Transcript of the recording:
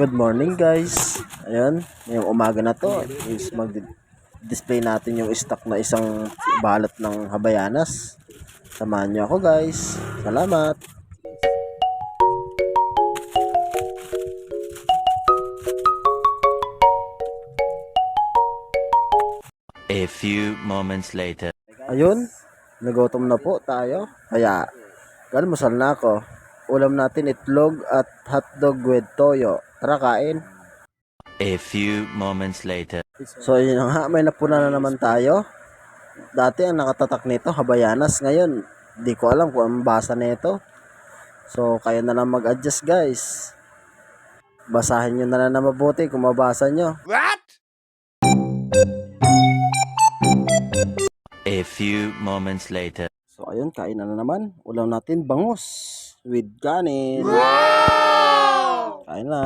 Good morning guys. Ayan, ngayong umaga na to is mag-display natin yung stock na isang balot ng Havaianas. Samahan nyo ako guys. Salamat. A few moments later. Ayun, nagutom na po tayo. Kaya, almusal na ako. Ulam natin itlog at hotdog with toyo. Tara kain. A few moments later. So yun na nga, may napuna na naman tayo. Dati ang nakatatak nito, Havaianas. Ngayon, di ko alam kung ang basa nito. So kayo na lang mag-adjust guys. Basahin nyo na lang na mabuti kung mabasa nyo. What? A few moments later. So ayun, kain na naman. Ulam natin bangus with kanin. Wow! Kain na.